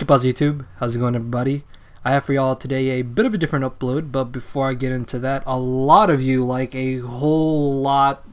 How's YouTube? How's it going, everybody? I have for y'all today a bit of a different upload, but before I get into that, a lot of you, like a whole lot,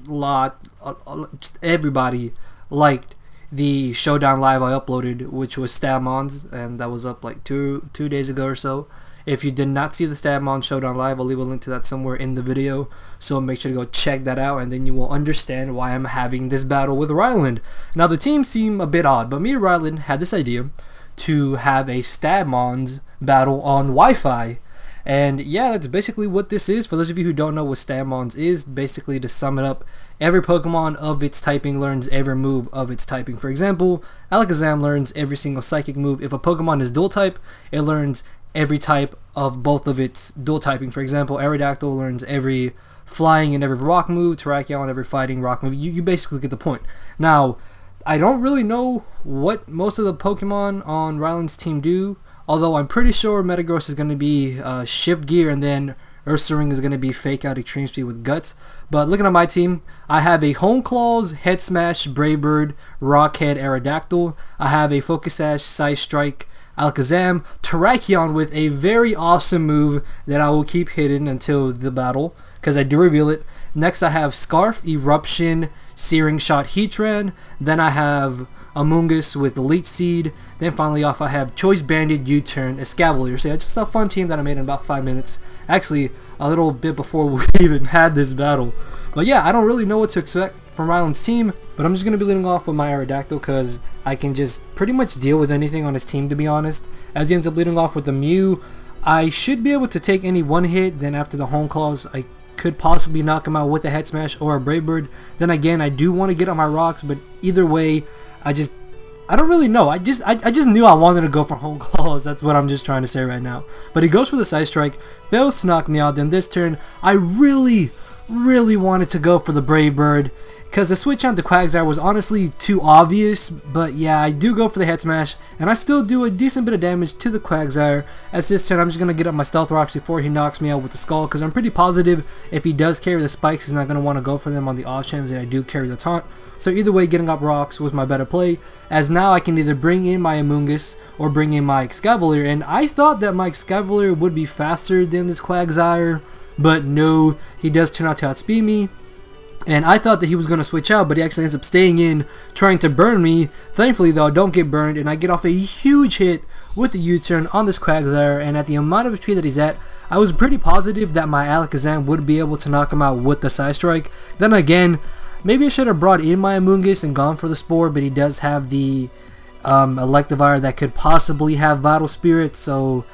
just everybody liked the Showdown Live I uploaded, which was STABmons, and that was up like two days ago or so. If you did not see the STABmons Showdown Live, I'll leave a link to that somewhere in the video, so make sure to go check that out, and then you will understand why I'm having this battle with Ryland. Now, the teams seem a bit odd, but me and Ryland had this idea to have a STABmons battle on Wi-Fi. And yeah, that's basically what this is. For those of you who don't know what STABmons is, basically, to sum it up, every Pokemon of its typing learns every move of its typing. For example, Alakazam learns every single psychic move. If a Pokemon is dual type, it learns every type of both of its dual typing. For example, Aerodactyl learns every flying and every rock move, Terrakion every fighting rock move. You basically get the point. Now, I don't really know what most of the Pokemon on Ryland's team do, although I'm pretty sure Metagross is going to be Shift Gear, and then Ursaring is going to be Fake Out Extreme Speed with Guts. But looking at my team, I have a Hone Claws, Head Smash, Brave Bird, Rockhead, Aerodactyl. I have a Focus Sash, Side Strike, Alakazam, Terrakion with a very awesome move that I will keep hidden until the battle, because I do reveal it. Next I have Scarf, Eruption, Searing Shot, Heatran. Then I have Amoonguss with Elite Seed. Then finally off I have Choice Banded, U-Turn, Escavalier. So yeah, just a fun team that I made in about 5 minutes. Actually, a little bit before we even had this battle. But yeah, I don't really know what to expect from Ryland's team, but I'm just going to be leading off with my Aerodactyl because I can just pretty much deal with anything on his team, to be honest. As he ends up leading off with the Mew, I should be able to take any one hit. Then after the Hone Claws, I could possibly knock him out with a Head Smash or a Brave Bird. Then again, I do want to get on my rocks, but either way, I don't really know. I just knew I wanted to go for Hone Claws. That's what I'm just trying to say right now. But he goes for the Side Strike, fails to knock me out. Then this turn, I really wanted to go for the Brave Bird, because the switch onto Quagsire was honestly too obvious. But yeah, I do go for the Head Smash, and I still do a decent bit of damage to the Quagsire. As this turn, I'm just going to get up my Stealth Rocks before he knocks me out with the Skull, because I'm pretty positive if he does carry the Spikes, he's not going to want to go for them on the off chance that I do carry the Taunt. So either way, getting up Rocks was my better play, as now I can either bring in my Amoonguss or bring in my Escavalier. And I thought that my Escavalier would be faster than this Quagsire, but no, he does turn out to outspeed me. And I thought that he was going to switch out, but he actually ends up staying in, trying to burn me. Thankfully, though, I don't get burned, and I get off a huge hit with the U-turn on this Quagsire. And at the amount of HP that he's at, I was pretty positive that my Alakazam would be able to knock him out with the Side Strike. Then again, maybe I should have brought in my Amoonguss and gone for the Spore, but he does have the Electivire that could possibly have Vital Spirit, so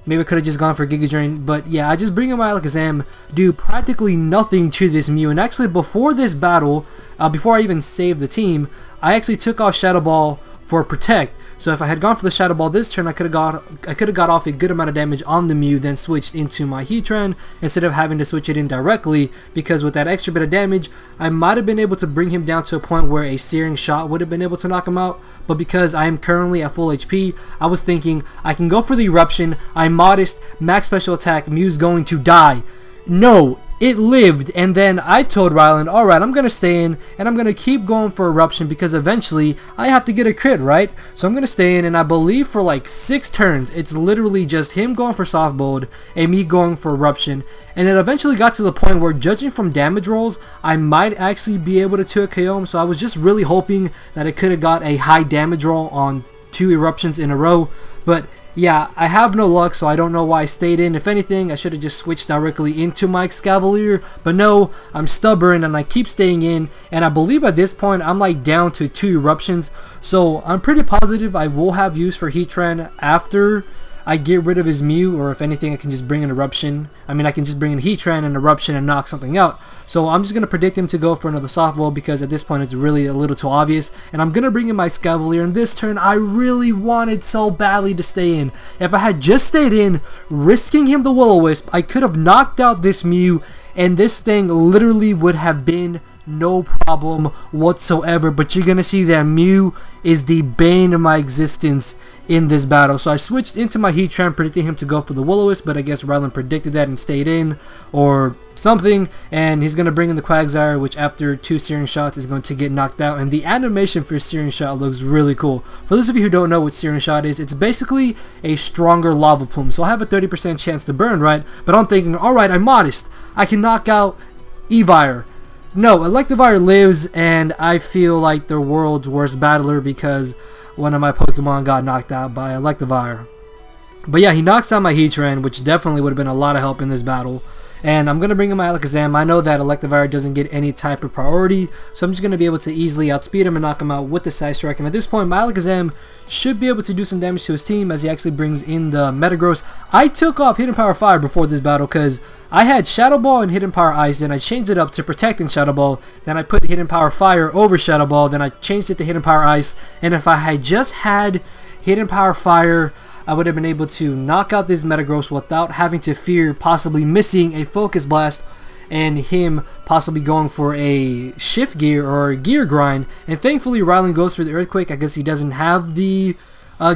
maybe I could have just gone for Giga Drain. But yeah, I just bring in my Alakazam, do practically nothing to this Mew. And actually, before this battle, before I even saved the team, I actually took off Shadow Ball for Protect. So if I had gone for the Shadow Ball this turn, I could have got off a good amount of damage on the Mew, then switched into my Heatran instead of having to switch it in directly, because with that extra bit of damage, I might have been able to bring him down to a point where a Searing Shot would have been able to knock him out. But because I am currently at full HP, I was thinking I can go for the Eruption. I'm modest, max special attack, Mew's going to die. No, it lived. And then I told Ryland, alright, I'm going to stay in, and I'm going to keep going for Eruption, because eventually I have to get a crit, right? So I'm going to stay in, and I believe for like 6 turns, it's literally just him going for Soft Bold and me going for Eruption. And it eventually got to the point where, judging from damage rolls, I might actually be able to 2 KO him. So I was just really hoping that I could have got a high damage roll on 2 Eruptions in a row. But yeah, I have no luck, so I don't know why I stayed in. If anything, I should have just switched directly into my Escavalier. But no, I'm stubborn and I keep staying in. And I believe at this point, I'm like down to 2 Eruptions. So I'm pretty positive I will have use for Heatran after I get rid of his Mew, or if anything, I can just bring an Eruption. I mean, I can just bring in Heatran and Eruption and knock something out. So I'm just going to predict him to go for another Soft Ball, because at this point it's really a little too obvious. And I'm going to bring in my Escavalier, and this turn I really wanted so badly to stay in. If I had just stayed in, risking him the Will-O-Wisp, I could have knocked out this Mew, and this thing literally would have been no problem whatsoever. But you're gonna see that Mew is the bane of my existence in this battle. So I switched into my Heatran, predicting him to go for the Will-O-Wisp, but I guess Rylan predicted that and stayed in, or something, and he's going to bring in the Quagsire, which after 2 Searing Shots is going to get knocked out. And the animation for Searing Shot looks really cool. For those of you who don't know what Searing Shot is, it's basically a stronger Lava Plume. So I have a 30% chance to burn, right? But I'm thinking, alright, I'm modest. I can knock out Evire. No, Electivire lives, and I feel like the world's worst battler because one of my Pokemon got knocked out by Electivire. But yeah, he knocks out my Heatran, which definitely would have been a lot of help in this battle. And I'm going to bring in my Alakazam. I know that Electivire doesn't get any type of priority, so I'm just going to be able to easily outspeed him and knock him out with the Side Strike. And at this point, my Alakazam should be able to do some damage to his team as he actually brings in the Metagross. I took off Hidden Power Fire before this battle because I had Shadow Ball and Hidden Power Ice, then I changed it up to Protecting Shadow Ball, then I put Hidden Power Fire over Shadow Ball, then I changed it to Hidden Power Ice, and if I had just had Hidden Power Fire, I would have been able to knock out this Metagross without having to fear possibly missing a Focus Blast and him possibly going for a Shift Gear or a Gear Grind. And thankfully Rylan goes for the Earthquake. I guess he doesn't have the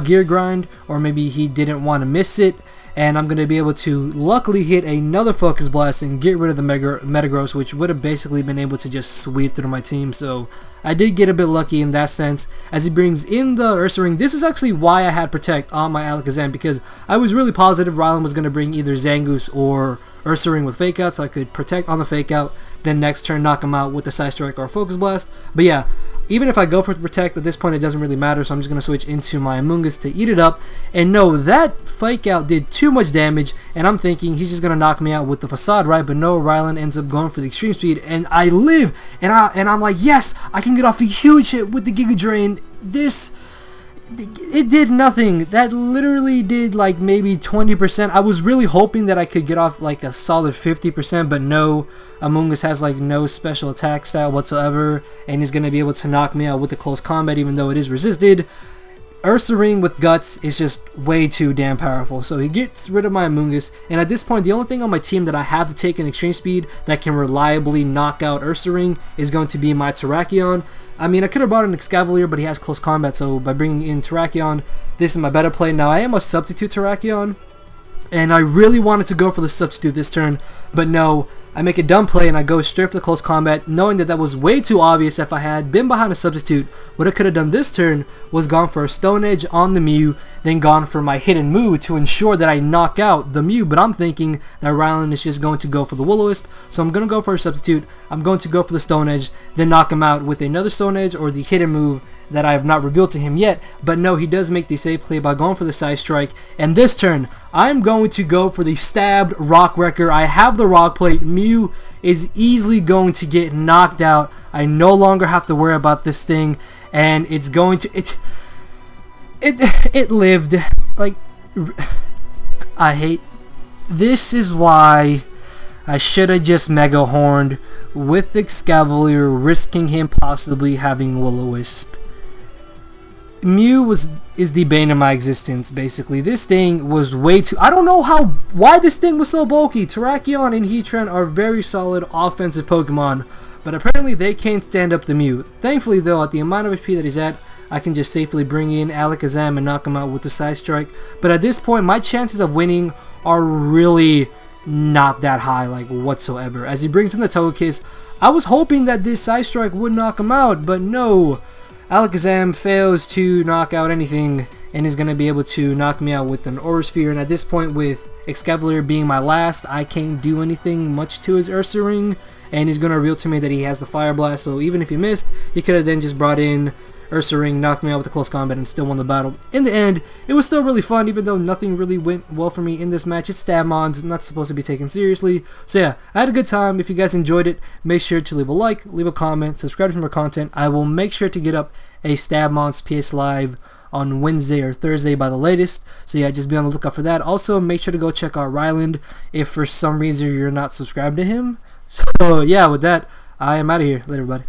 Gear Grind, or maybe he didn't want to miss it. And I'm going to be able to luckily hit another Focus Blast and get rid of the Metagross, which would have basically been able to just sweep through my team. So I did get a bit lucky in that sense as he brings in the Ursaring. This is actually why I had Protect on my Alakazam, because I was really positive Rylan was going to bring either Zangoose or Ursaring with Fake Out, so I could Protect on the Fake Out, then next turn knock him out with the Side Strike or Focus Blast. But yeah, even if I go for Protect, at this point it doesn't really matter, so I'm just going to switch into my Amoonguss to eat it up. And no, that Fake Out did too much damage, and I'm thinking he's just going to knock me out with the Facade, right? But no, Rylan ends up going for the Extreme Speed, and I live! And I'm like, yes! I can get off a huge hit with the Giga Drain. It did nothing. That literally did like maybe 20%. I was really hoping that I could get off like a solid 50%, but no. Amoonguss has like no special attack style whatsoever, and he's going to be able to knock me out with the close combat even though it is resisted. Ursaring with Guts is just way too damn powerful, so he gets rid of my Amoonguss, and at this point the only thing on my team that I have to take in Extreme Speed that can reliably knock out Ursaring is going to be my Terrakion. I mean, I could have brought in Excavalier, but he has close combat, so by bringing in Terrakion, this is my better play. Now I am a substitute Terrakion, and I really wanted to go for the substitute this turn, but no, I make a dumb play and I go straight for the close combat, knowing that that was way too obvious. If I had been behind a substitute, what I could have done this turn was gone for a Stone Edge on the Mew, then gone for my Hidden Moo to ensure that I knock out the Mew. But I'm thinking that Rylan is just going to go for the Will-O-Wisp, so I'm going to go for a substitute. I'm going to go for the Stone Edge, then knock him out with another Stone Edge or the Hidden move that I have not revealed to him yet. But no, he does make the safe play by going for the Side Strike, and this turn I'm going to go for the Stabbed Rock Wrecker. I have the Rock Plate. Mew is easily going to get knocked out. I no longer have to worry about this thing, and it's going to it lived. Like, I hate, this is why I should have just Mega Horned with Excavalier, risking him possibly having Will-O-Wisp. Mew is the bane of my existence, basically. This thing was way too... I don't know why this thing was so bulky. Terrakion and Heatran are very solid offensive Pokemon, but apparently they can't stand up to Mew. Thankfully, though, at the amount of HP that he's at, I can just safely bring in Alakazam and knock him out with the Side Strike. But at this point, my chances of winning are really not that high, like, whatsoever. As he brings in the Togekiss, I was hoping that this Side Strike would knock him out, but no. Alakazam fails to knock out anything and is going to be able to knock me out with an Aura Sphere. And at this point, with Excavalier being my last, I can't do anything much to his Ursaring, and he's going to reveal to me that he has the Fire Blast. So even if he missed, he could have then just brought in Ursaring, knocked me out with the close combat, and still won the battle. In the end, it was still really fun, even though nothing really went well for me in this match. It's STABmons, not supposed to be taken seriously. So yeah, I had a good time. If you guys enjoyed it, make sure to leave a like, leave a comment, subscribe for more content. I will make sure to get up a STABmons PS Live on Wednesday or Thursday by the latest. So yeah, just be on the lookout for that. Also, make sure to go check out Ryland if for some reason you're not subscribed to him. So yeah, with that, I am out of here. Later, everybody.